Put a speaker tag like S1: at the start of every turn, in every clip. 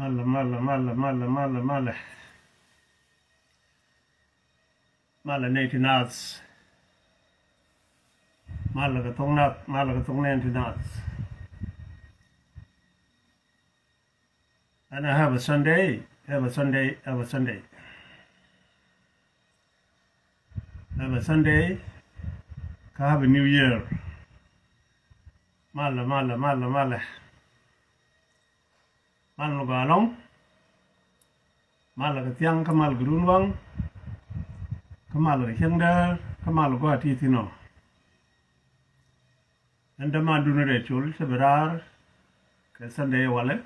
S1: Mala, mala, mala, mala, mala, mala. Mala natinats. Mala katongnat, mala katong natinats. And I have a Sunday, have a Sunday, have a Sunday. Have a Sunday, have a New Year. Mala, mala, mala, mala. Mala galong. Mala katiang kamal grunwang. Kamal hiangda, kamal go atitino. And the man do not ritual, severar, Sunday wallet.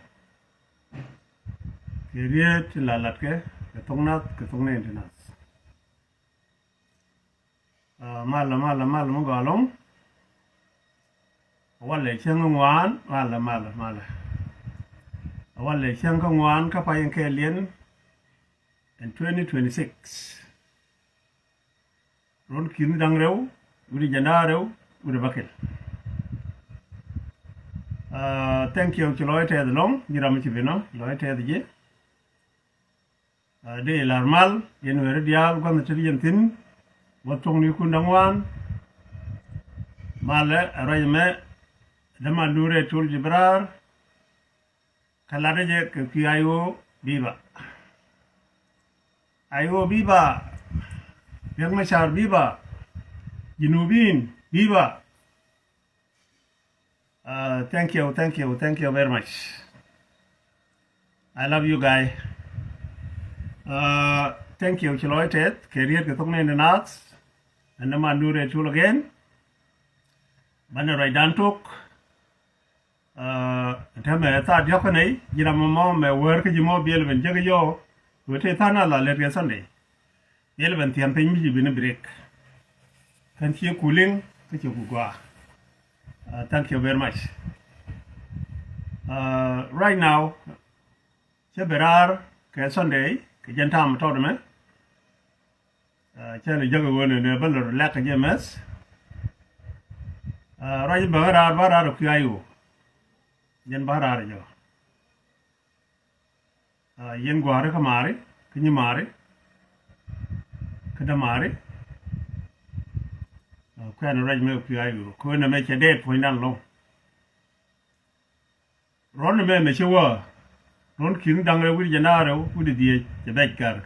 S1: Kiriet lalatke, katongnat, katongnentinas. Mala, mala, mala, mugalong. Wale changwan, mala, mala, mala. Wale changwan kapayang kelien in 2026. Ron kinu dangrew, uri janarew, uri bakil. Thank you, Chiloy Ted Long, Giramachivino, Loy Ted J. De Larmal, Nueeri diaal, Gwan the Chilean Tin, Watong Nukundangwan, Male, Arayme, Dama Dure Tul Jibrar, Kalaraje, Kiayo, Biba. Ayo Biba, Yangmashar Biba, Jinubin, Biba. Thank you very much. I love you guys. Thank you, Chiloy Ted, career Katong in the Nuts, and the man do it again. Banner I done took. Tame thought Yokane, Yiramama, my work, Jimo, Bill, and Jagayo, with a Tanala later Sunday. 11 Tiamping, you've been a break. Thank you, cooling, thank you, Gugua. Thank you very much. Right now, Cheberar, Sunday, Kajantam tournament. Channel Jagawan and a Beller Lack of James. Right Barar of Kiayu. Yen Bararajo. Yen Guara Kamari, Kinyamari, Kadamari. Can arrange milk you couldn't make a date point down low. Run the man, Meshawa. Run King Dunga with Janaro, with the bed car.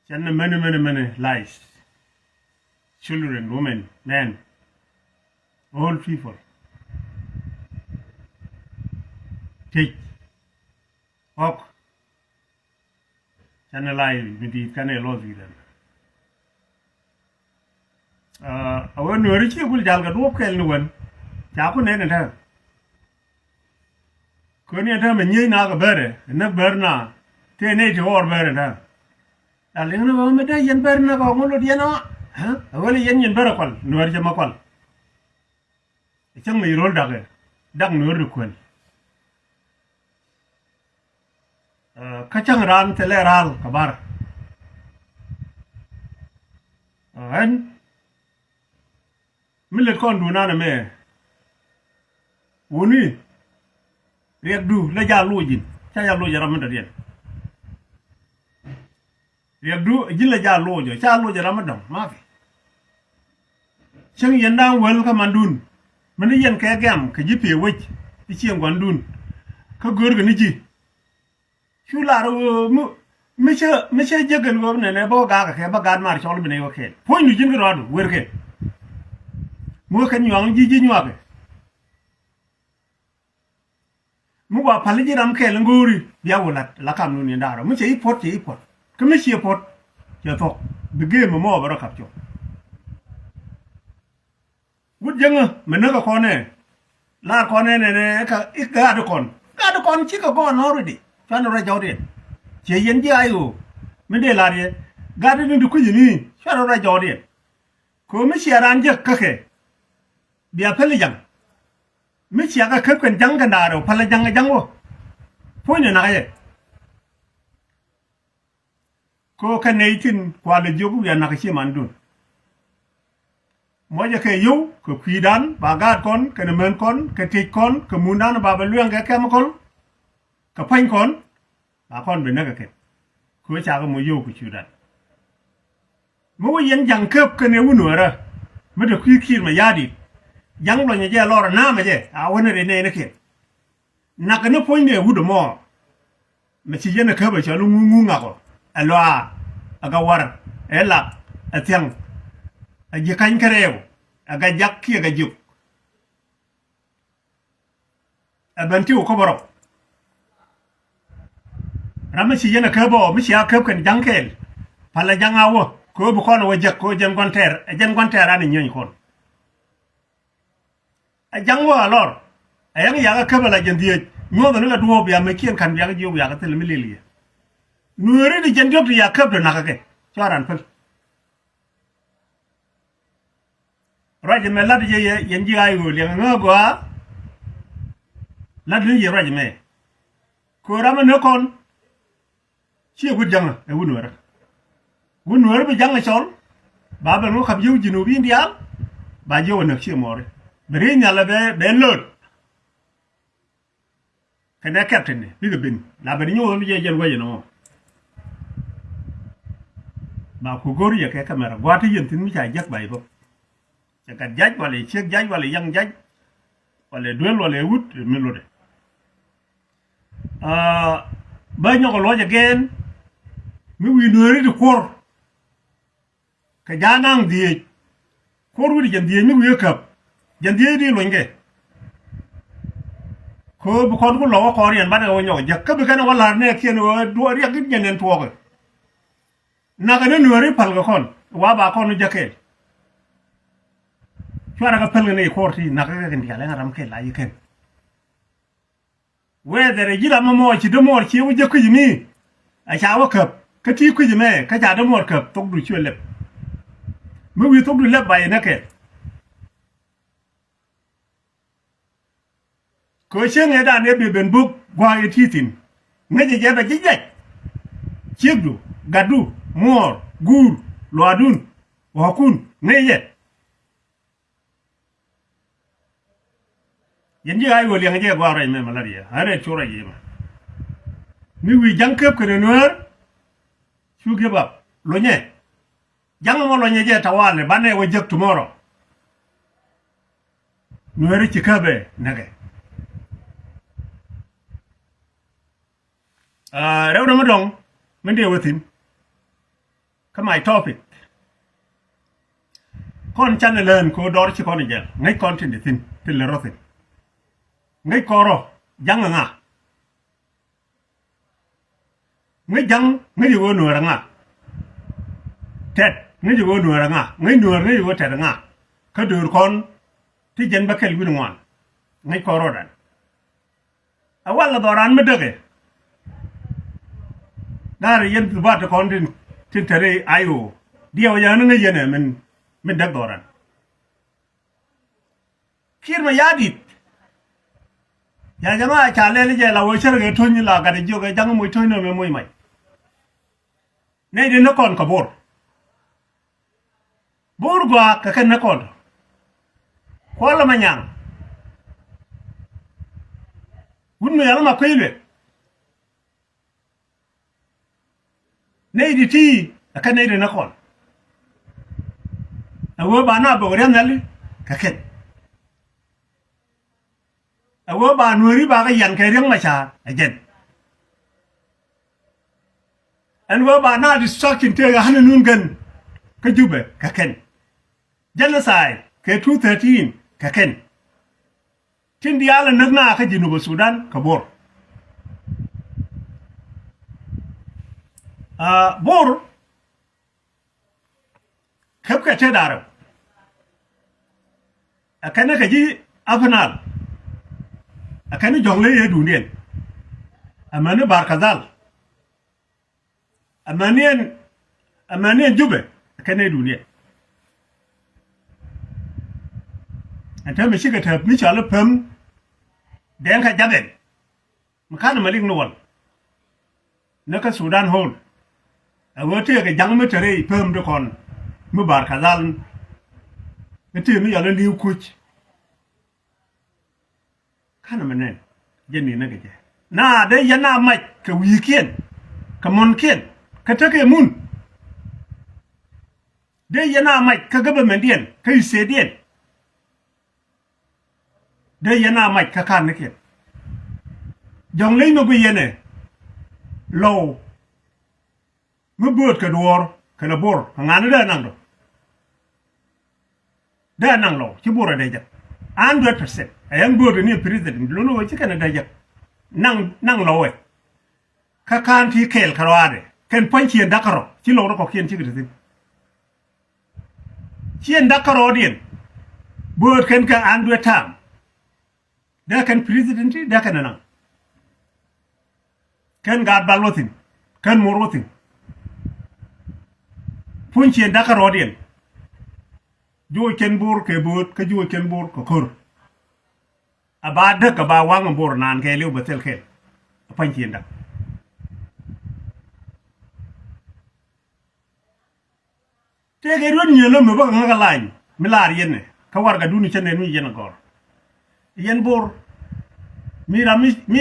S1: Send many lies. Children, women, men, old people. Take, walk, channelize with the canal with them. Our Nueeri will jalga walk and one. Japon and her. Couldn't you tell me you naga better, and not burna, 10 or better. A little woman, and burna, or Diana, huh? A well yen beracol, Nueeri Jamacol. A chum me roll dagger, Dug Nueruquel. Kachang ran teleral, Kabar. And Millet con do none me. Wuni Riak do, Leja Lugin, Chaya Loja Ramadan. Riak do, Gilaja Loja, Chaloja Ramadan, Mafi. Chang Yanda welcome and dun. Manian Kagam, Kajipi awake, the Chiang Wandun, Kagurganiji. Shula, Misha Jagan Woman and Ebo Gaga, Bagad March, all been okay. Point you Jingrad, work it. Mokan young Gigi Nuaga. Muba Paligiram Kelanguri, Yawalat, Lakam Nuniandara, which a pot, Commission pot, your talk, the game of more of a capture. Would younger, Menaga Corner, La Corner and Gadacon, Gadacon, Chica gone already, trying to write out it. Jayan Giaio, Medelaria, guarded into Quizini, trying to write out it. Commission Ranja Kake. Dia Pelijan. Michiaga Kirk and Janganaro, Palajanga Jango. Point and I. Ko Canadian, while the Jogu and Nakashiman do. moja ke yu ke kwidan bagat kon ke nemen kon ke tik kon ke mundan ba beluang ke chemical ke pain kon ba kon be naga ke ko cha ga mo yu ku chudan mo yen jang kep ke ne wunora me de kwikir ma yadi jang lo nya je lor na ma je a wona re ne ne ke na ke no point ne wudo mo me ci jene ke ba cha lu ngu nga ko alwa aga war ela atyang aji kan kareo aga jakki aga juk abanti ko boro rama ci jene ke bo mi ci akep kan jankel pala jangawo ko bu kono wajak ko jen gonter ani nyon kon a jangwo alor ayang yaga kabala jendie nyodo la duwo biya me kien kan yaga jiwu yaga tel milili nueri di jendok ya kabdo nakake charan pel raje me lad je yenji ayo le ngogwa lad ni je raje me ko rama ne kon ci gu janga e wunwara bi janga chol baba no khab yu jinubi diaal ba je wona ci more bari nyala be lod kana captain ne bi bin la bari nyo mi je jel waje no ba ku gori ya ke kamera gwati yentin mi cha jak bay bo ka jaj wala chek jaj wala yang jaj wala duel wala wut mi lode ba nyoko loje gen mi wi nueri di kor ka janang die kor wi jandie mi wi kap jandie di longe ko bu kon ko lo ko rien ba da wonyo jakka bi kana wala ne kien wo do ri ak nyenen to ko na ka ne nueri pal ga kon wa ba kon jakke chwara ka pel ne korti na ka ga ndi ala ngaram ke la yiken whether jira mo ci de mo ci wu jakku yimi a cha wa kap ka ti ku yime ka cha de mo kap tok du chwe lep mi wi tok du lep bay na ke ko chen e da ne be ben buk gwa e titin ngeje je ba jijaj chegdu gadu mor gur loadun wakun ngeje yenji ay wol yang je gwa ray me malaria are chora yema mi wi jankep ko Nuer chuge ba lonye jang mo lonye je tawale bane wo jek tomorrow Nuer ci kabe nage rew na madong mende watin kamay topic kon channelen ko dor ci kon jel ngay continue tin til le rotin ngay koro jang nga ngay jang ngay wo Nuer nga tet ngay wo Nuer nga ngay Nuer ngay wo tet nga ka dur kon ti jen bakel wi ngwan ngay koro dan awala doran medege dare yen ba ta kon tin tare ayo dia wa nga yene men dag doran kirma yadit ya jama chale le je la wo cherge tonni la ga de joge jang moy tonno me moy may ne de na kon ka bor gwa ka ken na kon ko la manyang wunno yalla ma koyle ne di ti ka ne de na kon awo ba na bo re nali ka ken awo ba nueri ba ga yan kai reng ma cha again and wo ba na di stokin te ga hanun gan ka jube ka ken genocide ke 213 ka ken tin diala nagna ka jinuba Sudan ka bor bor kap ka te daro akana ka ji afnal akani jongle ye dunien amane barkazal amane jube akane dunien anta mi shiga ta mi chala pam den ka jaben makana malik nowal naka Sudan hol awote ga jangme tare pam de kon mu barkazal ete mi yala liu kuch kana manen jeni na gaje na de yana mai ka weekend ka monken ka take mun de yana mai ka government dien ka ise dien de yana mai ka kan nake jong lei no bi yene low mu bot ka dor ka na bor ngana da nang do da nang lo ci bora de jak 100% ayang bot ni president lo no ci kana da jak nang lo we ka kan ti kel karwade ken panchien dakaro ci lo ko kien ci gidi chien dakaro dien bot ken ka 100 tam da kan president da kan nang ken gad balwotin ken morotin punchien dakaro dien jo ken bor ke bot ka jo ken bor ko kor aba de ka ba wang bor nan ke liu betel ke punchien dak te ge ron nyelo me ba nga lain milar yenne ka warga duni chene mi yena gor yen bor mi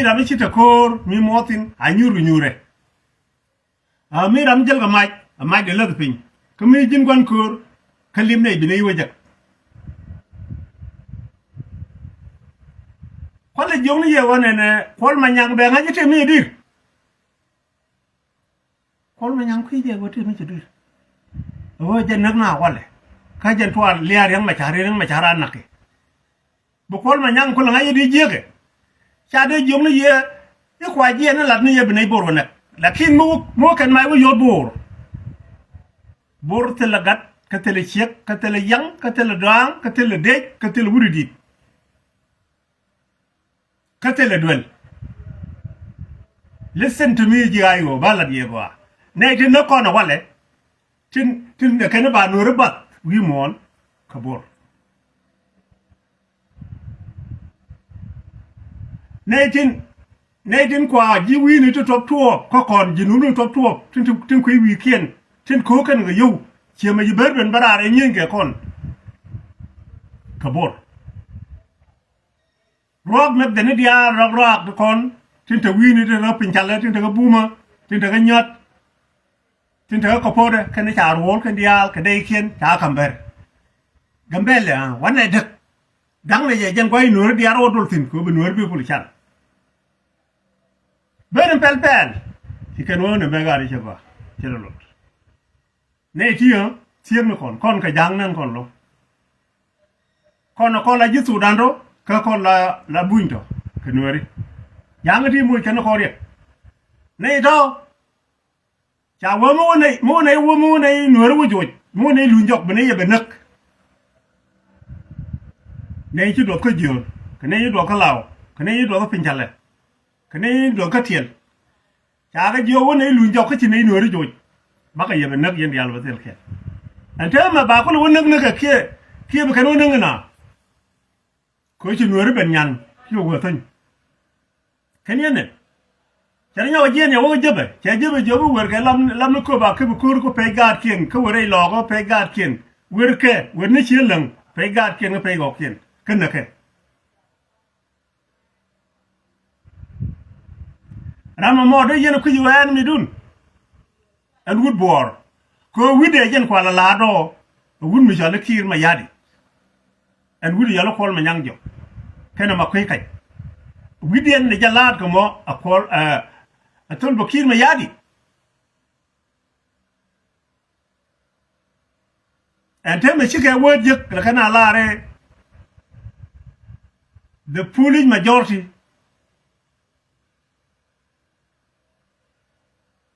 S1: rami chita kor mi motin anyuru nyure mi ram jel ga mai de lag pin ka mi jin gwan kor kalim ne bi ne wajak kwale jong ye wone ne kwal manyang be nga jite mi dir kwal manyang ku je gote mi dir o je nak na wale ka jen twal liar yang ma chara nakki bu kwal manyang ku nga yidi jege cha de jong ye kwa je na lat ne ye bi ne bor wona lakin mo kan mai wo yod bor te lagat ka tele chek ka tele yang ka tele dang ka tele dej ka tele wuridi ka tele duel listen to me ji ayo balad ye go ne tin no kono wale tin de kana ba no rebat wiimuoon ka bor ne tin kwa ji wi ni to top tuop ko kon ji nu top tuop tin ku weekend tin ko kan ga yow ci ma yiber ben barare nyen ke kon kabor rog me de ne dia rog de kon tin ta wi ni de na pin chale tin ta ga buma tin ta ga nyot tin ta ko pode kan ta rol kan diaal ka dei kien ta kamber gambele wan ne de dang ne je jen koy nur dia ro dol tin ko be nur bi pul chan ben pel ci kan wona me ga ri ci ba ci lo ne tiyo tieng no kon ka jang nan kon lo kon la jisu dando ka kon la buinto ke nueri yang ti mu ken ko ri ne do cha wo mo ne nueri wo joj mo ne lu njok bene ye benak ne ti do ko jio ke ne do ka law ke ne do ka pinjale ke ne do ka tiel cha ga jio wo ne lu njok ka ti ne nueri joj baka yebe nak yen dial batel ke ante ma ba ko won nak nak ke be kan won na ko ci nuer ben nyan ki wo tan ken yene tan nyaw je ne wo jebe ke jebe jobu wer ke lam ko ba ke ko pe gad ken ko wore lo go pe gad ken wer ke wer ne ci lang pe gad ken pe go ken ken na ke rama mo de yene ku wan mi dun and wood bor ko wide jen kwa la do wood mi jale kir ma yadi and wood yalo kol ma nyangjo kana ma kai wide en de jalad ko mo a kol a tol bo kir ma yadi and tell me chike word jek la kana lare the pooling majority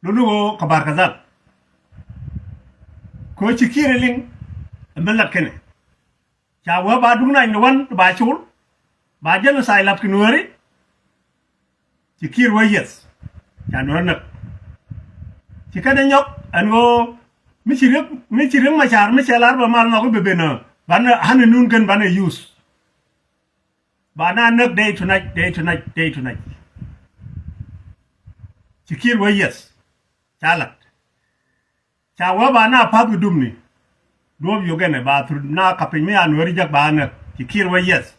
S1: lulu kabar kazal ko ci kireling melat kene cha wa ba dungna ni wan ba chul ba jel sai lap ki nueri ci kir wa yes cha no nak ci kada nyok an go mi ci rek ma char mi chelar ba mal no ko bebena ban han nun ken ban use ba na nak day tonight ci kir wa yes chalat cha wa ba na pa dum ni do yo gene ba tur na kapin me nueeri jak ba na ki kir we yes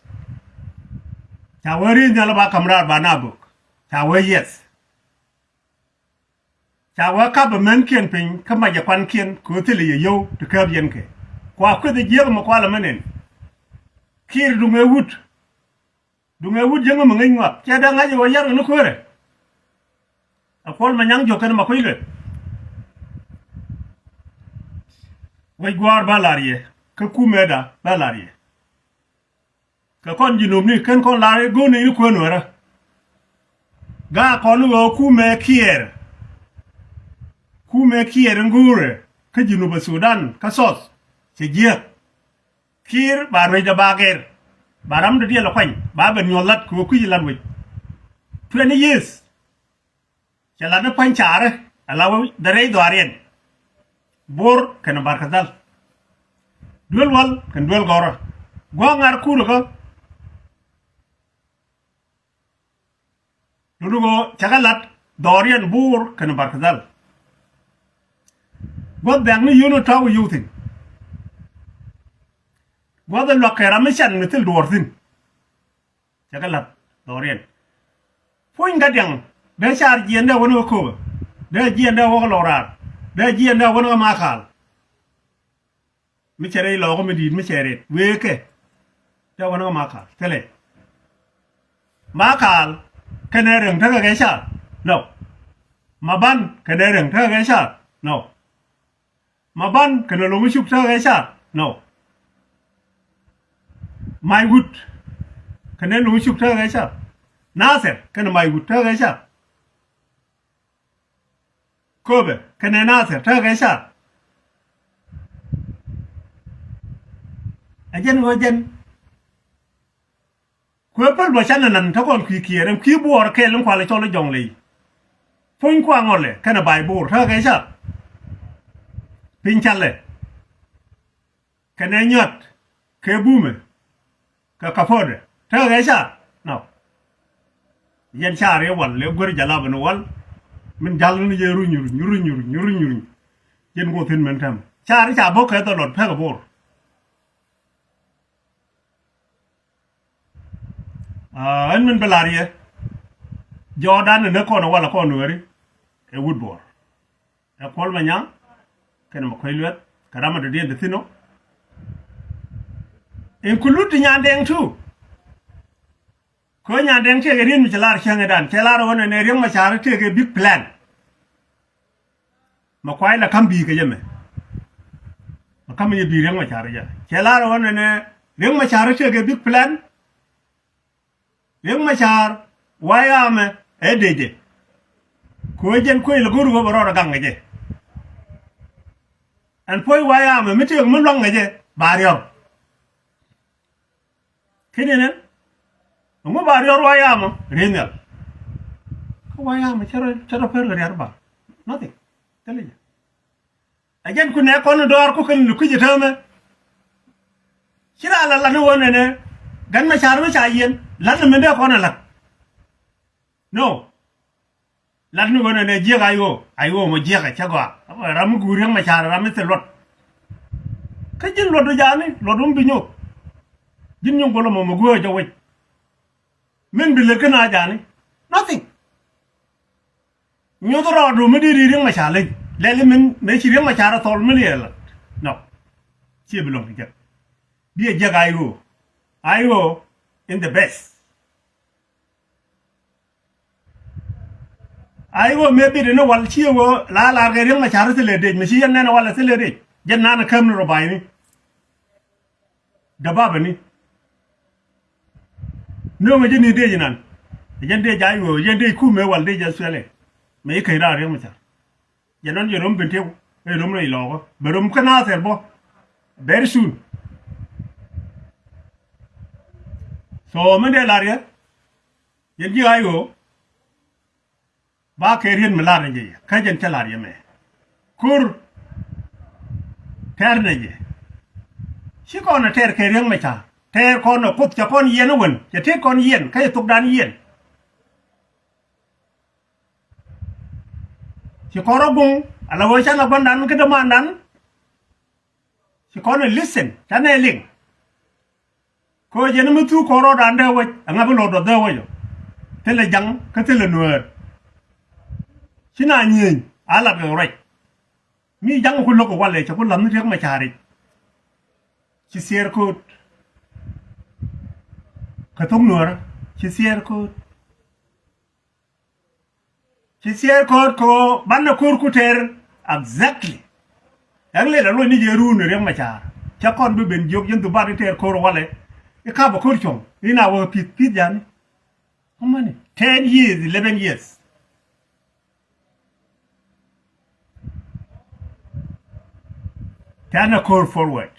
S1: cha wari nyala ba kamrar ba na buk cha we yes cha wa ka ba men kien pin kama ja kwan kien ko tele yo to ka bien ke kwa ko de jero mo kwala menen kir du me wut jenga mo ngai ngwa cha da ngaji wa yar no ko re a kol ma nyang jo kan ma ko ile way gwar balarie ka kumeda balarie ka kon jinum ni ken kon lare go ni ko nuera ga kon go kume kier ngure ka jinuba Sudan ka sos se giek kir barwe da bager baram de diela kwany ba ben nyolat ko ku yilan wi 20 years chala na panchare alaw dare doarien bor kana barkadal duel wal kan duel gora go ngar kuru ko dudugo chagalat doarien bor kana barkadal god dang ni yuno taw yutin god lo kera mishan mitil dortin chagalat doarien foin gadang be char jiende wono ko de jiende wo lorar de jiende wono makal mi chere lo ko mi di mi chere weke de wono makal tele makal keneren ta ga sha no maban keneren ta ga sha no maban kenelo mi shuk ta ga sha no my wood kenelo mi shuk ta ga sha naser ken my wood ta ga sha kobe kene naser ta ga sha ajen wajen ko pel bo chana nan ta kon ki kieren ki buor ke lon kwale cholo jongle fon kwa ngole kana bai bur ta ga sha pinchale kene nyot ke bume ka kafode ta ga sha no yen chare wal le gor jala ban wal min jall ni yeru nyuru yen go tin men tam chare cha bo ka to lot ta ga bur an min belarie Jordan ne ko no wala ko nueri e woodbor e kol ma nyang ken ma koy luet karama de de thino en kulut nyandeng tu ko nyandeng te gerin mi chalar changa dan chalar wona ne reng ma char te ge big plan ma kwai la kambi ke jeme ma kam ye bi reng ma char ja chalar wona ne reng ma char te ge big plan Yung machar wayame edeje ko jen ko il guru go baro gangaje an poi wayame miti mun longaje barior kinene mo barior wayame renal ko wayame charo per gar ba nothing teleje ajen ku ne ko no dor ko kan ku jitame kira la no wonene gan machar ma chayen lan men de ko na la no lan no ne je ayo mo je ka chagwa ram gureng ma chara ram se lot ka jin lot do jani lodum bi ñok jin ñu golo mo go ja waj men bi le kana jani nothing ñu do ro mi di reng ma chara le men me chi reng ma chara tol mi le la no ci bi lo ki bi je ga ayo in the best ayo maybe de no wal chiwo la ga reng ma char se le de mi chi yan na wala se le de jen na kam no bay ni da baba ni no ma jeni de jinan jen de jayo jen de ku me wal de ja sele me kai ra reng ma char jenon jenom bente e rom re lo go berom kana ser bo very soon so men de laria yen ji ayo ba kerien melar je ka jen chalar ye me kur ter ne je shi ko na ter kerien me cha ter ko no put cha kon yen won je te kon yen ka tuk dan yen shi ko rogun ala wo cha na bandan ka da mandan chỉ có nên listen cha này link ko je na mutu ko ro dan da wa anga bu lo do da wa yo thế là jang ka thế là nuer chỉ na nhìn ala be right mi jang ko lo ko wale cha ko lam ni rek ma chari ci sier ko ka tong nuer ci sier ko ko ban na kur ku ter exactly yang le la lo ni je ru ni rek ma char cha kon bu ben jog yen tu ba ter ko wale e ka ba ko chong ni na wo pit jan how many 10 years 11 years Tana call forward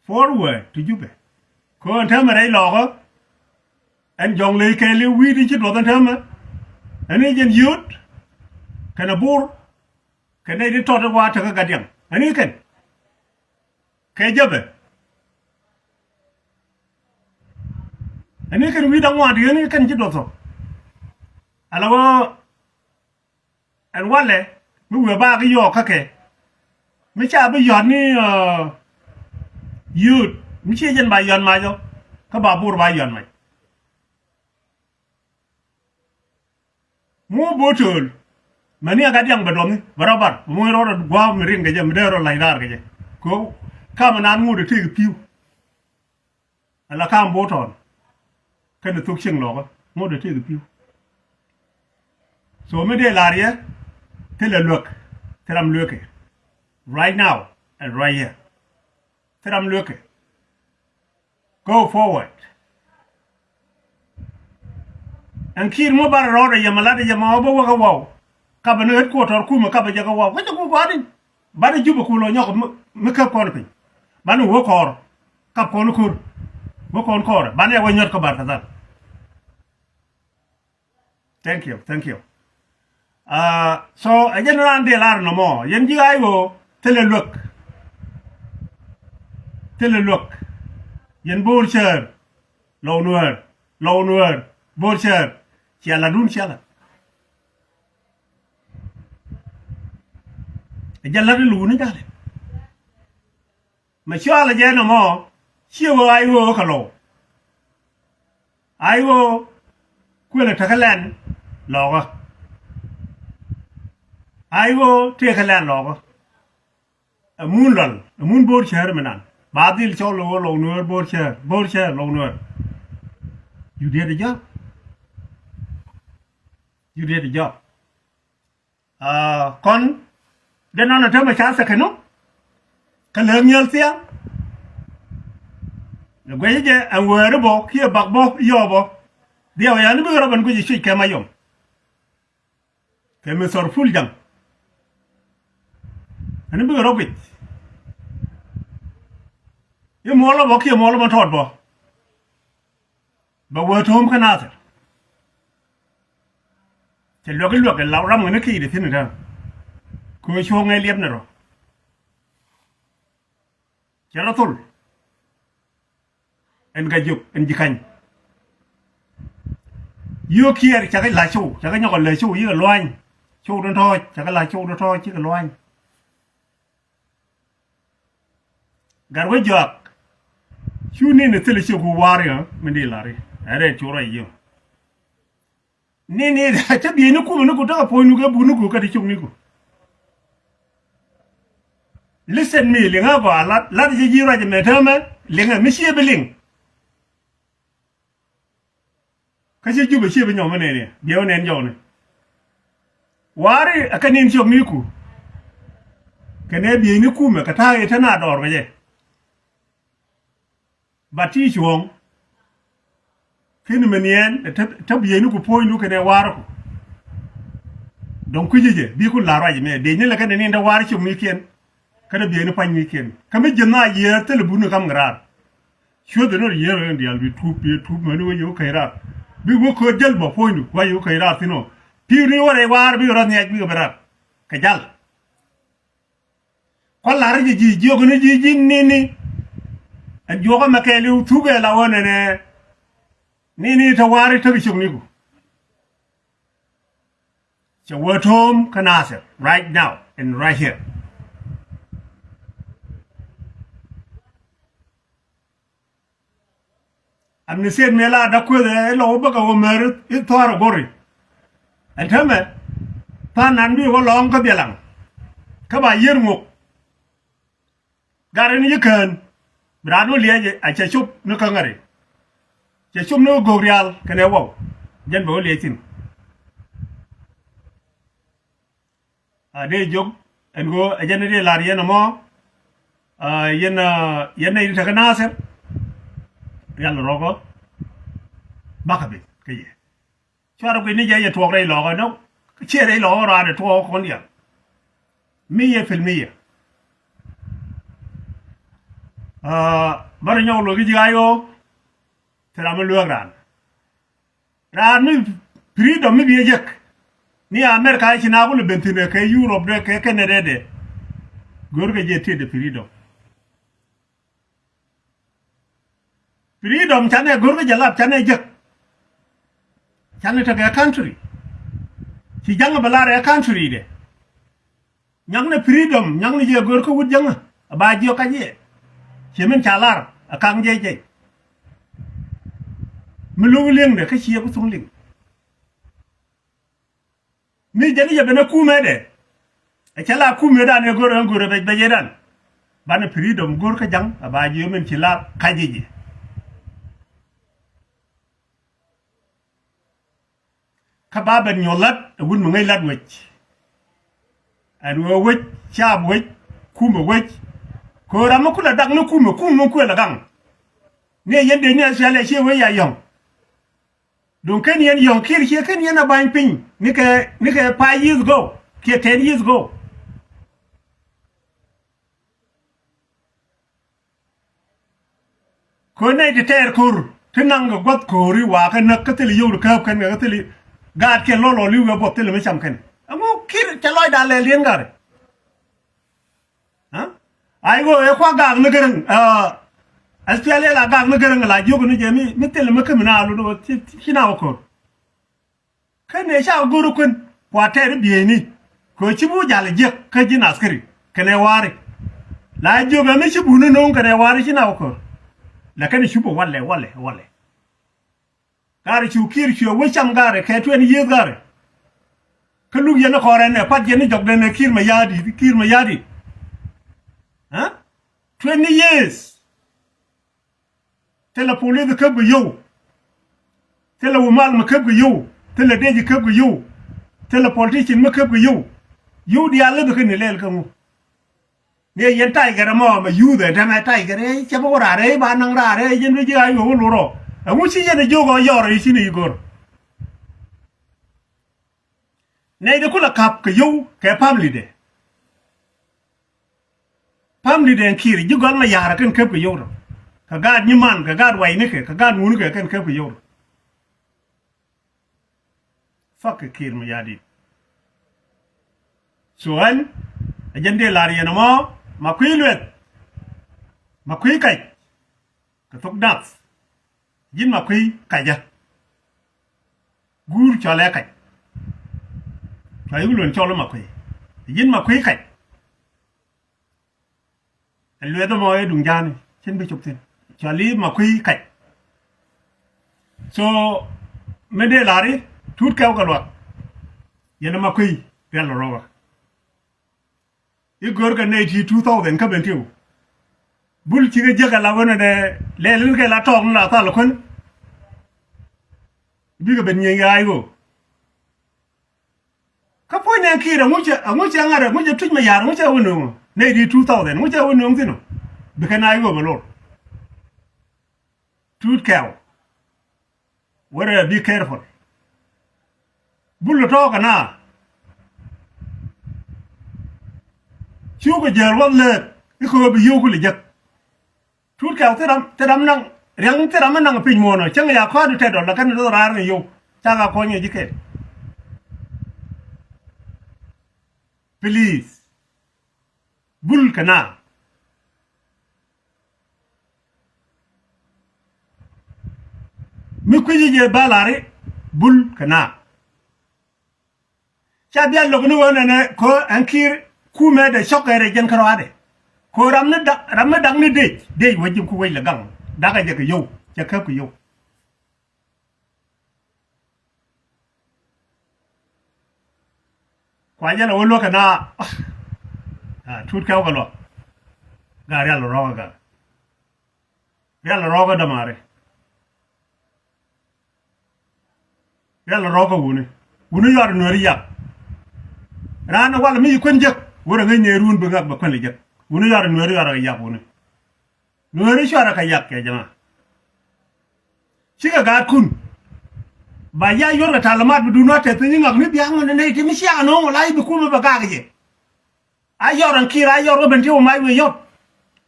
S1: to Juba. Ko an tama rai logo an jong le ke le wi di chit lodan tama. Ani jen yut kana bur kana di to wa ta ga gadyang. Ani ken. Ke jabe. Ani ken wi dang wa di ani ken chit loso. Alawo an wale mi we ba ga yo ka ke. Mấy cha bây giờ ni youth mấy chia dân bài dân mà cho các bà bùa bài dân mày mua bố trời mà ni agak yang bedom ni barabar mua rồi gua miring cái gì mình rồi lại ra cái gì cô cam anh mua được thì piu là cam bố tròn cái này thuốc xương lọ mua được thì piu số mấy đây là gì thế là luộc thế làm luộc right now and right here. Thế I'm looking. Go forward. And kid mo bar roda yamalada yamawa waka wow. Kaba no headquarter kuma kaba jaga wow. Kaja ko gwadin. Bada juba kulo nyoko meka kono pin. Banu wo kor. Kap kono kur. Wo kon kor. Banu ya wanyot ko bar tazal. Thank you. So ajen ran de lar no mo. Yen ji ay go Tell a look. Yen bullshit. Low Nuer. Bullshit. Chiala dun chiala. A jala de luni dale. Ma chiala jena mo. Chiwa ay wo kalo. Ay wo. Kwela takalan. Loga. Ay wo tekalan loga. A moon board share manan. Badil cholo low Nuer board share, low Nuer. You did a job. Con then on a term of chance canoe. Can learn your thing. The way and wearable here backbo yobo. The Ayana Robin with the came my young. Came a sort of full young. And a big robit. You more of you more of a todbo. But we're home can answer. Chỉ look at Laura when a kid is in it. Coach home a liebnero. Jaratul. And Gajuk and Jikan. You care, Chaka Lacho, Chaka Lacho, you a loin. Children toy, Chaka Lacho, toy, chicken loin. Garway job. You need a television warrior, Mendilari. I read you right you. Nini, I tell you, no good point you go Bunuku at the Chuniku. Listen me, Lingava, let the year at the Metama, Linga, Monsieur Billing. Kasi you be shipping your money, Dion and John. Wari, I can name your Miku. Can there be any Kuma, Katai, Tanad or Vaje? But teach wrong. Phenomenon, a tabianuku point look at a war. Don't quit it, be good Lara, they never can in the war you weekend. Can be any fine weekend. Come in Jana year, tell the Bunu come grad. Sure, they're not year and they'll be two many you can rap. We will call Jelbo point why you can rap, you know. Pew what I war, be running at me over up. Kajal. Call Larry G. Nini. And Yoga Makalu, two girl, I want and Nini to worry to be Chumigu. So we're home can answer right now and right here. am ne sen mela da ko de lo ba ko mer I thora gori al tame ta nan bi wo long ka belang ka ba yer nguk gare ni kan brano liye a che chup no ka ngare che chup no gorial kene wo jen bo le tin a de jog en go a jen de lar yen mo yen yen ta kana ser yalla rogo bakabe keye chara ko ni je to re lo no che re lo ra de to ko ni miye fil miye bara ñaw lo gi jigayo tera ma luag ran mi freedom mi biye jek ni america ci na bulu bentine kay europe de kay canada de gor ga jeti de freedom chane gor ga jalap chane jek chane ta ga country ci jang balare country de ñang ne freedom ñang ne je gor ko wut jang ba ji ka je chemen chalar akang je mulu leng de ka chi ko sung ling mi jani ya bena ku me de a chala ku me da ne gor be je dan ban freedom gor ka jang ba ji men ci la ka je ka ba ben nyolat wun mo ngay lat wech an wo wech chab wech ku mo wech ko rama kula dag no kuma ko la gang ne yende ne sale che we ya yong donc ken yen yong kir che ken yen ban pin ni ke 5 years go ke 10 years go ko ne de ter kur tinang go got ko ri wa ka nak ka tele yoru ka kan ga tele ga ke lo li we bot tele me cham ken amu kir te loy da le lien gar ha ai go e kwa gang ngereng aspiale la gang ngereng la jogo ni jemi mitel ma kamina lu do kina ko kane sha guru kun kwa ter biye ni ko chibu jale je ka jina askari kane ware la jogo me chibu no non kane ware kina ko la kane chibu walle gare chu kir chu we cham gare ke 20 years gare kalu yena khore ne pat yena jogde ne kir ma yadi Huh? 20 years. Tell a police the cub you. Tell a woman the cub you. Tell a deji cub you. Tell a politician the cub you. You the other can the come. Near yen tiger mom, you the damn tiger, eh? Chabora, eh? Banang, eh? Yen with you, Loro. And we see the joke or your is in Igor. Nay the cooler cup, you, capably de. Family den kiri ju gon la yara kan kep yoro ka gad ni man ka gad wai ne ka gad munu ka kan kep yoro fuck kir ma yadi suan ajande lari na mo ma kuilwet ma kui kai ka tok dat jin ma kui kai ja gur chole kai kai ulun chole ma kui jin ma kui kai luyện đó mọi đùng gian trên bị chụp tiền cho lý mà quy cạnh so mấy đứa là đi thút kéo cả loạt vậy mà quy tiền là rồi cái gөр cái này thì 2000 các bên tiêu bul chỉ cái giấc là vấn đề lẽ lưng cái là tròn là ta là con biết cái bên nhảy ai go các phôi này kia là ngôi chang à ngôi chang thích mà già ngôi chang vấn đề này đi 2000 ngôi chang vấn đề gì nó bị cái này go mà lor thút kéo where be careful bul to cái na chú cái giờวันเลยcáiคนไปยูกุลิจักทุกแถวที่ดำนั่งเรียงที่ดำมันนั่งปิ่นมัวหน่อยจังอยากข้อดูเท็ดดอกแล้วกันตัวร้านนี่ยูจ้างคนอยู่ที่เขต please บุลกันนะไม่คุยเยอะบ้าลาริบุลกันนะชาบิอันลูกนู้นเนี่ยเขาอังคีร์คู่แม่เด็กช็อกอะไรจังคราวเด็กเขารำเนี่ยดังเนี่ยเด็กวัยjunkuวัยละกังดักไอ้เด็กยูจะเข้ากับยู kwaje la wolo kana tut kaw galo gari allo roga ga yalla roga da mare yalla roga wuni yar nueeri yak rana wala mi kon jek wora ngay neerun be ngak ba kon le jek wuni yar nueeri yar yak wuni nueeri shara ka yak ke jama shiga ga kun ba ya yor ta lamat du no te tin ngak ni biang ne ne ti mi sia no la bi ku ba ga ge ay yoran kira yor ben tiwo mai we yot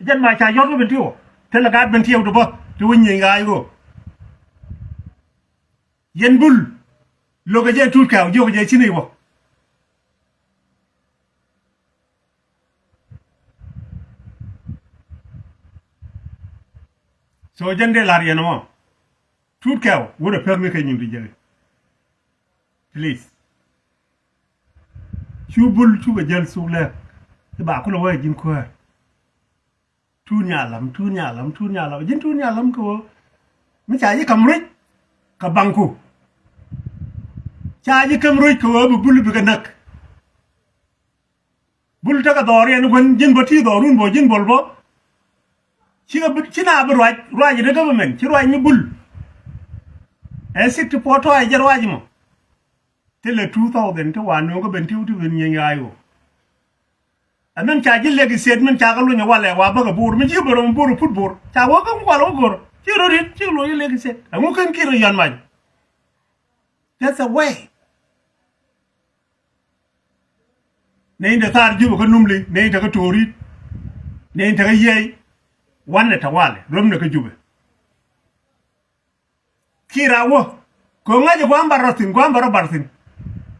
S1: jen ma cha yor ben tiwo te la ga ben tiwo do ba tu wonni nga ay go yen bul lo ga je tut kaw jo ga je chini wo so jende lar yen mo tut kaw wodo permi kay nyim di jele please chubul chuba jel sule ba ko lo way jin ko tunya lam jin tunya lam ko mi cha yi kamri ka banku cha yi kamri ko bu bul bi ga nak bul ta ka dor yen gon jin boti dorun bo jin bolbo ci na bu roi de government ci roi ni bul e sikti poto ay jar waji mo tele 2000 to wano go ben tiwtu ben nyayo amen cha jille gi sed men cha galu nya wala wa baga bur mi ci borom bur football cha wo ko wala gor ci rorit ci lo yele gi sed amu kan kiro yan maj that's a way ne inda tar jubo ko numli ne inda ko torit ne inda ga yey wanne ta wale romne ko jube kirawo ko ngaje ko ambaro bartin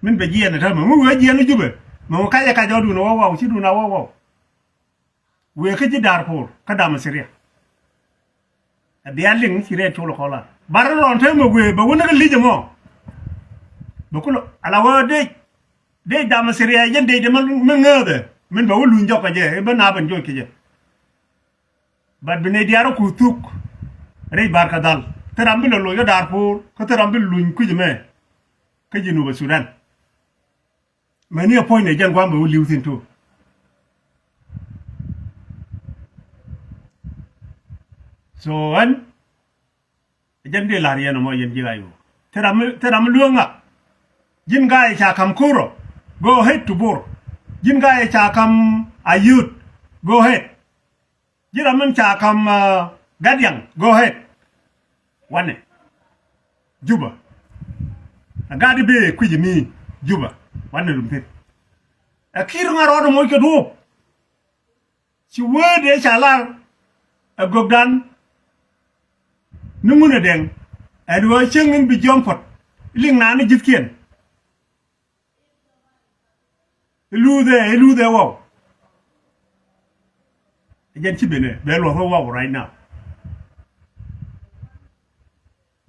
S1: min be jiyana tan mu waji yana jube mo kaje ka jawdu no waw ci duna waw we ka ji darpur ka dama siriya adialing ci re tolo xola baron te mo we ba wona lije mo bokulo ala wa de dama siriya yende de man ngade min ba wulu njokka je ba na ban jokki je bad bine diaro ku tuk re barka dal terambil lo yo darpur ko terambil luñ ku jeme ka jinu ba sudan mani a point ne jan gwamba wuli usin to so an jan de lariya no mo yen jigayo teram luonga jin gaay cha kam kuro go ahead to bor jin gaay cha kam ayut go ahead jiraman cha kam gadyang go ahead wane juba agadi be kujimi juba wane lumpe akir ngaro mo ke do ci wede chalar agogdan nunguna deng adwa chengin bi jompot ling na ni jitkien elude wow again ci bene be lo wow right now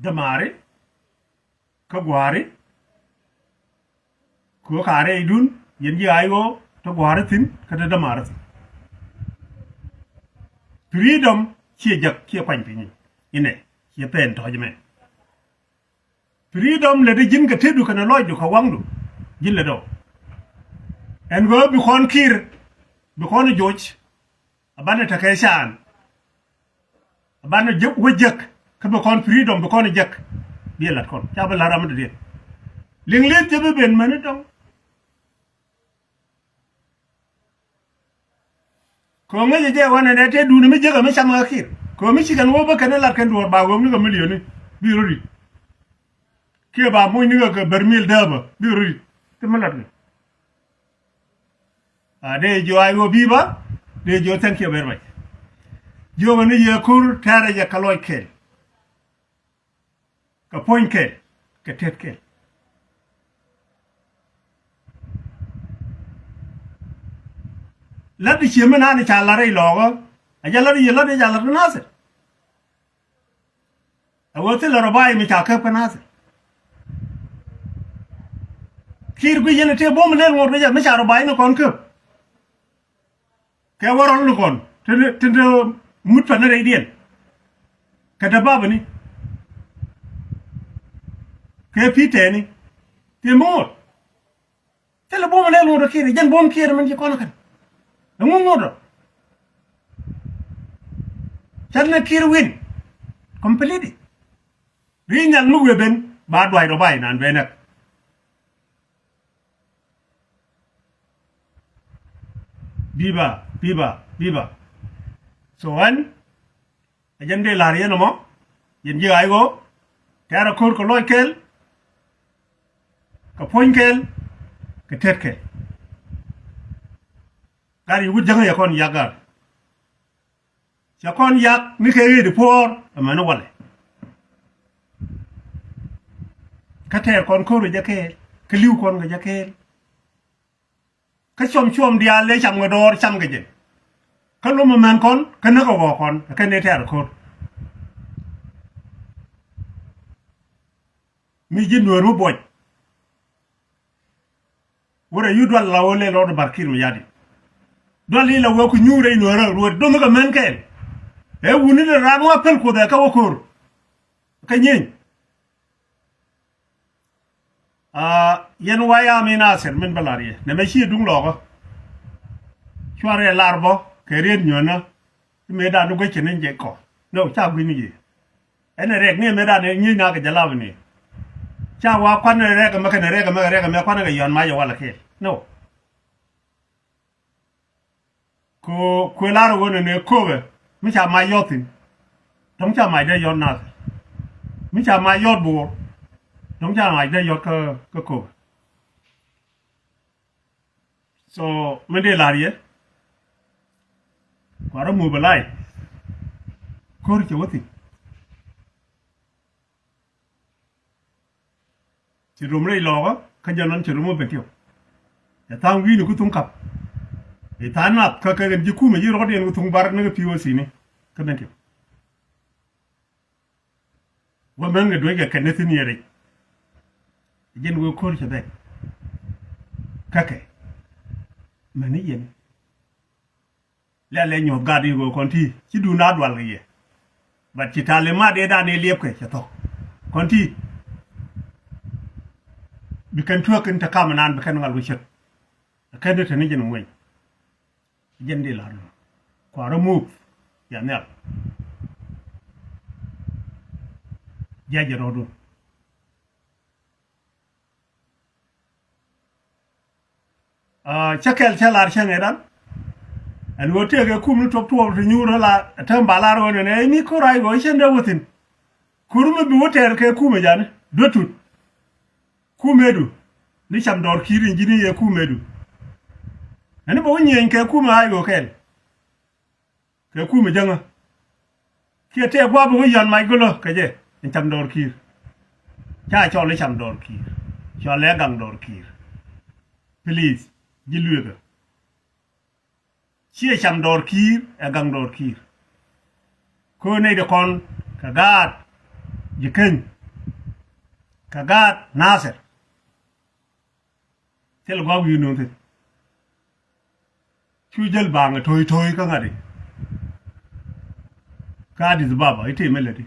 S1: damare ka gware ko kare idun yenji ayo to gware tin ka da mara freedom ci jak ci kwanpini ine ci pen to jeme freedom le de jin ka tedu kana loydu ka wangdu jille do en go bi kon kir bi kon joj abana ta kay shan abana wajek ka bi kon freedom bi kon jek bi lat kon ca ba la ram de ling le te be ben man dong ko ngaje je wana ne te du ni mi jega mi sama kir ko mi cigan wo ba kana lat kan do ba wo ni ga million bi rodi ke ba mo ni ga bermil daba bi rodi te malat ni de jo ay wo biba de jo thank you very much jo woni ye kur tare ya kaloy ke ka point ke tet ke ladi cheme na ni chalare logo ajalari yelade jalare nase awote la robai mi chaka pa nase kir gu yene te bom len ngor ja mi cha robai no kon ke waron lu kon te mut fa na re dien ka da baba ni ke pite ni te mo tele bom le lo kire jen bom kire man ji kono kan ngu ngodo tanna kire win completely ri nyal mu weben ba dwai do bai nan benak biba so an jen de la rien mo yen ji ay go tara kor ko loy kel ka poñ kel ka tet kel gari wut janga yakon yagar yakon yak mi kay de por amana wale ka ter kon ko ru jakel ka liw kon ga jakel ka chom diaal le cham ga dor cham ga je ka lo ma man kon ka na ko kon ka ne ter ko mi ji Nuer mu boj wora yu dwal la wole lo do barkir mi yadi dwal li la wo ko nyure Nuer ro do ma men ken e wuni le ran wa pel ko da ka wokur ka nyin yen waya mi nasir min balariye ne me chi dung logo chware larbo ke rien nyona me da du ko chenen je ko no cha gwi ni je ene rek ni me da ne nyi na ga jalaw ni cha wa kwan ne rek ma ne rek me kwan ga yon ma yo wala ke no ko laro wona ne ko be mi cha ma yotin dong cha ma de yon na mi cha ma yot bu dong cha ma de yot ko so me de lariye kwara mu balai kor ke woti ci rum rei logo ka janan ci rumo betio ya tang wi ni ku tung kap e tanat ka ji ku me ji ro den ku tung bar na piwo sini ka ben ti wa men ga doge ka netin yere jen wo kor ci be kake mani yen le nyo gadi go konti ci du na dwal ye bat ci tale ma de da ne liep ke ci to konti bi kan tuwa kan ta kama nan bi kan ngal wuchet kan de ni jen moy jen di la ko ara mu ya ne jaje rodo chakel chalar changedan an wote ga kumnu top to nyuro la tamba la ro ne ni ko ray go chende wotin kuruma bi woter ke kuma jane dotut kumedu ni cham dor kiri njini ye kumedu ani bo nyen ke kuma ay go kel ke kuma janga ke te gwa bo yan mai golo ke je en cham dor kir cha cho le cham dor kir cho le gang dor kir please jiluega chia cham dor kir e gang dor kir ko ne de kon kagat jiken kagat naser tel gwa wi no te chu jel bang toy ka ngade ka di baba ite meledi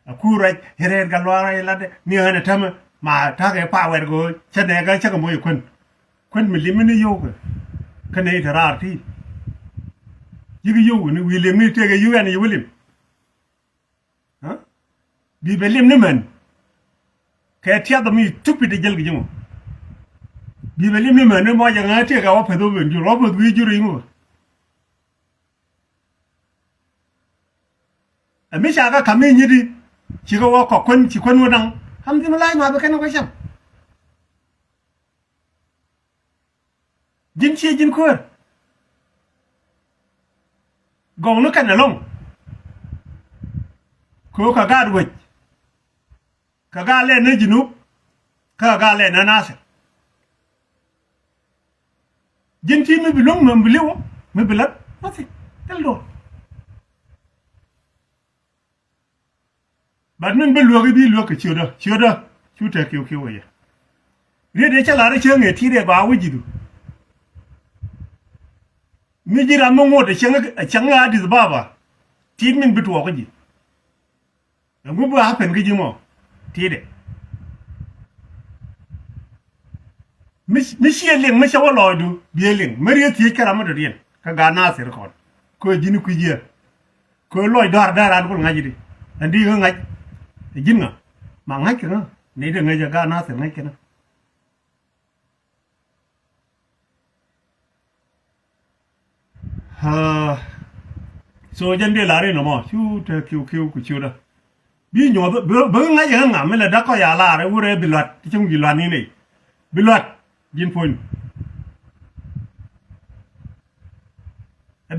S1: akura herer galwara ilade ni hana tama ma ta ga pa wer go chane ga chaka moy kun mi limini yoga kane tararti yigi yoga ni wilim ni tege yuan yi wilim ha bi belim ni men ke tia da mi tupi de jel gijimo bi belim ni men mo ja ngate ga wa pedo ben ju robo wi juri mo ami shaga kame nyidi chiga wa ko kun chi kun wonang alhamdulillah ma ba kana ko sham jin chi jin ko gong no kan long ko ka gad wet ka ga le na jinu ka ga le na nase jin chi mi bilong no biliwo mi bilat mati tel do bad men be luogi bi luogi chioda chu te kyo ye re de chala re chenge ti de ba wujidu mi jira mo ngode changa adis baba ti min bitu ko ji ngu ba hapen gi mo ti de Michie ling misha wa loidu bieling Maria ti karama do rien ka ga nasir kon ko jini ku je ko loy dar daran ko ngaji andi ngaj jinga ma ngaj kana ne de ngaja ga nasir ngaj kana ha so jande lare no mo chu te kiu ku chu da bi nyo be ngaj nga me la da ko ya la re wure bilat chung gilan ni nei bilat jin pon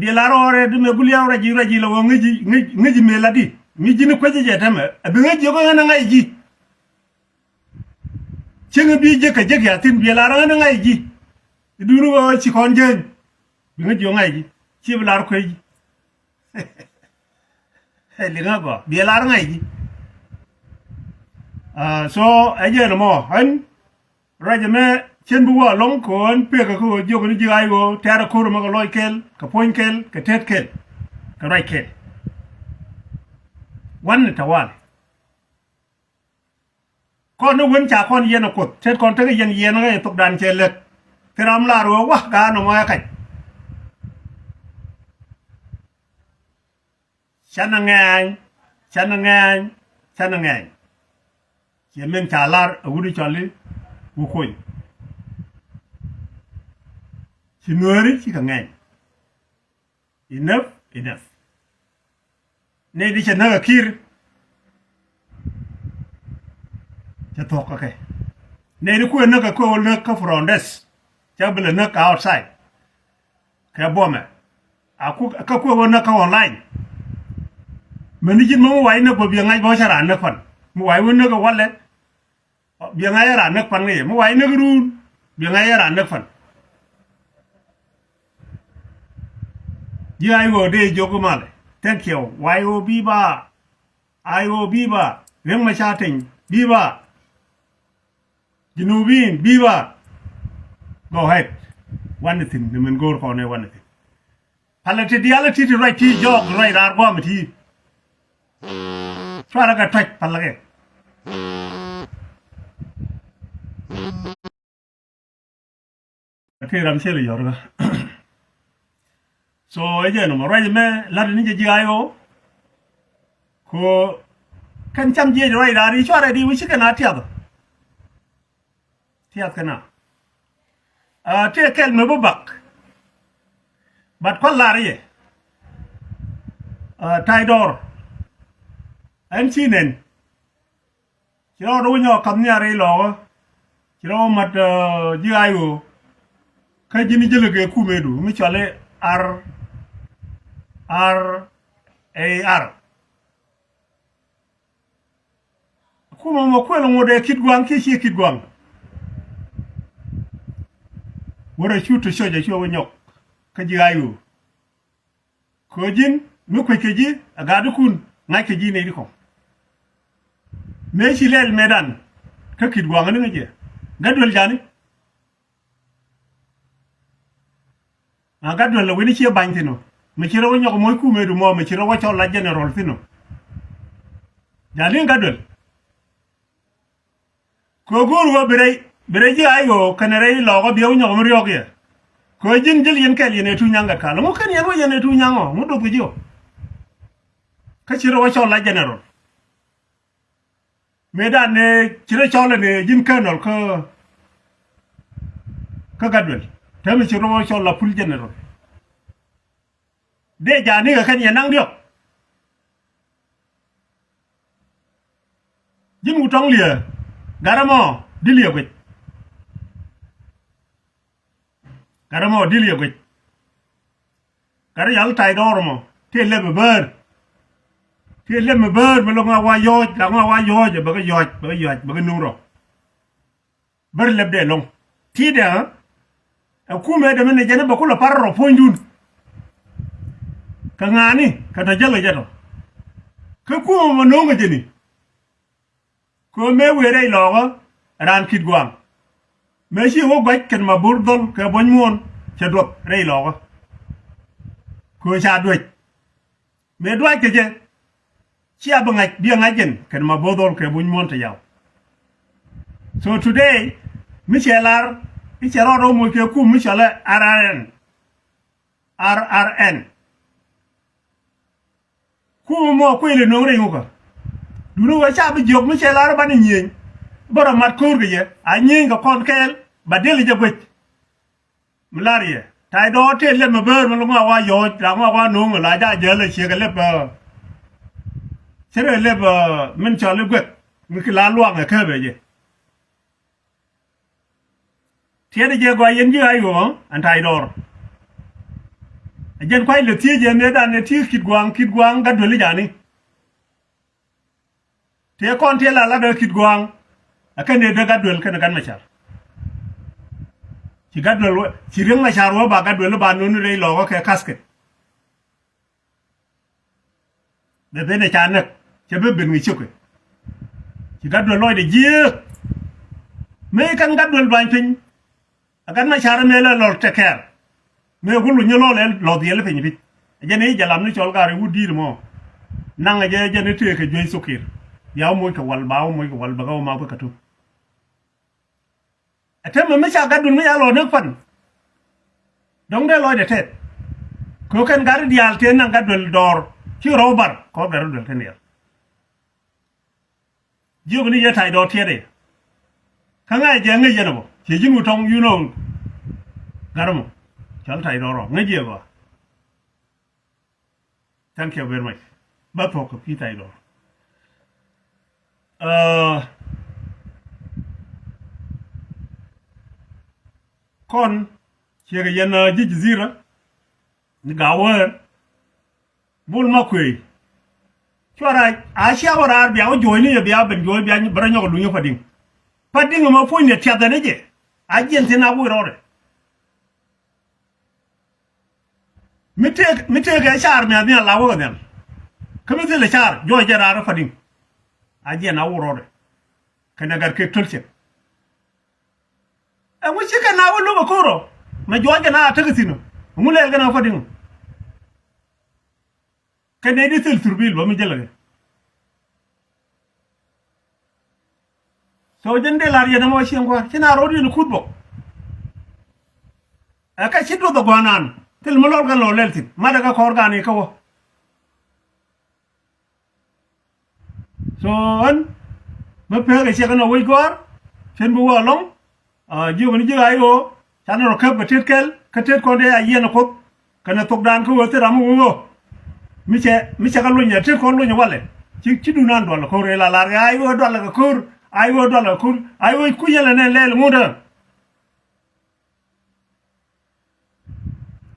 S1: bi la ro de me gulia raji la wo ngaji me la di mi jini ko je tama bi ngaji ko nga ngaji chenga bi je ka je ya tin bi la ra nga ngaji duru wo ci kon je bi ngaji ngaji ci bi la ko yi li nga go bi la ra ngaji so aje no mo han raja me chen bu wa long kon pe ka ko jo ko ji ai go ta ko ma ko loy kel ka poin kel ka tet kel ka rai kel wan ta wal ko no wen cha kon yen ko tet kon ta yen nga tok dan che lek tiram la ro wa ga no ma ka chana ngai che men cha lar wu di chali wu ko ci nueeri ci ka ngay enough ne di ca naga kir ca tok ka kay ne di ku naga ko ka frondes ca bele naga outside ka bome aku ka ko wona ka online mani jin mo way na ko bi ngay bo ca ran na fan mo way wona ka walle bi ngay ran na fan ngi mo way na run bi ngay ran na fan I will de jogumale. Thank you. Why biba? I will biba. Ring my chatting. Biba. Jinubin. Biba. Go ahead. One thing. The men go on one thing. Palatidality to right tea jog right argument. Try like a track palage. Okay, I'm silly, Yorga. So again, mo right me la ni je ayo ko kan cham je right ari chwara di wi kana tiad kana te kel me bak bat ko la ri taidor an chinen chiro do nyo kam nya ri lo chiro mat je ayo ka jini jele ke ku medu mi chale R kuma mo kwelo ngode kidwang ki kidwang wora chuto shoja cho wonyok ka jiayu ko jin mi ko keji aga dukun na keji ne diko me chilel medan ka kidwang ne ngeje gadwel jani gadwel la weni chi bantino me chiro wonyok moy ku medu mo me chiro wacho la general fino jani gadwel ko guru bere ji ayo kanere lo go biyo nyok mo ryoge ko jin jil yen kel yen tu nyanga kala mo kan yen wo yen tu nyango mo do bijo ka chiro wacho la general medan ne chiro chole ne jin kanol ko gadwel tami chiro wacho la pul general de jani ga kan yen nang dio jin utong lie garamo dilia gwet gar yal tay dormo te lebe ber me lo nga wa yoj la nga wa yoj ba ga nuro ber lebde long ti de ku me de me jene ba ku la parro ponjun ka ngani ka ta jalo jato ka ku mo no nga jeni ko me were logo ran kidwang me shi wo gwaj ken ma burdol ka wiimuoon cha dop rei logo ko cha dwaj me dwaj ke je chia bangaj bi ngajen ken ma burdol ka wiimuoon ta yaw so today michelar ichero ro mo ke ku mi chala RRN ku mo ku ile no re yuka dunu wa cha bi jog mi chala ba ni nyen bara mat kur ge ye a nyen ga kon kel ba deli je gwet mlarie tai do te le ma ber ma ma wa yo la ma wa no ma la ja je le che ga le ba chere le ba min cha le gwet mi ki la luang ga ka be je tie de je gwa yen ji ayo an tai dor jen kwai le tie je ne da ne ti kit gwang ga do le ja ni te kon te la da kit gwang akane da ga do le kan gan ma cha ci gadwel ci ring ma charwo ba gadwel ba nonu re logo ke casket be bene chanek ci be ben ngi chukwe ci gadwel loy de ji me kan gadwel ban pin agan ma char me la lor teker me gulu ñu lolel lo di le pin bit jene jalam ni chol gare wudi mo nanga je jene te ke joy sukir yaw moy ko wal baaw moy ko wal bagaw ma ko katu atem me cha gadun me yalo nak fan dong de loy de tet ko kan gar dial ten nang gadul dor ci robar ko gar dul ken yer jiyo ni ye tai do tiede kanga je ngi je no ci jimu tong you know garamo chal tai do ro ngi je go thank you very much ba to ko pi tai do kon chega yen jizira ni gawer bul makwe chora asia wara bia o joini bia ben joy bia branyo lu nyo pading ma fo ne tia dane je agent na bu rore mite ga char me adina lawo ga den kamite le char joy jara ra fading agent na wurore kana gar ke tolche and we chicken now look a coro. My Georgia now take it in. Mule gonna for him. Can they still to build Bamijella? So then they are the motion. Can I wrote in the football? I can sit with the guanan till Mologan or Leltin, Madaga Corganico. So on my parents are gonna wait go. Send me along. Jiyo ni jiga ayo chana ro kep katet kel katet konde aye na kop kana tok dan ko wote ramu ngo mi che ka lunya tet kon lunya wale ci du nan do ko re la la ayo do la ko ayo ku yele ne lel muda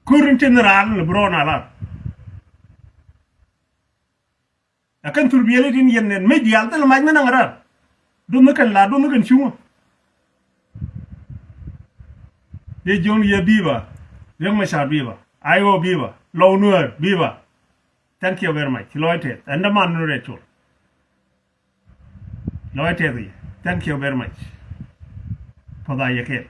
S1: kurin general le brona la akan turbiyele din yenen medial tel majna ngara do mekan chuma ye jong ye biba yang ma sha biba ayo biba lo nuer biba thank you very much loite and man no retur loite thank you very much for that yake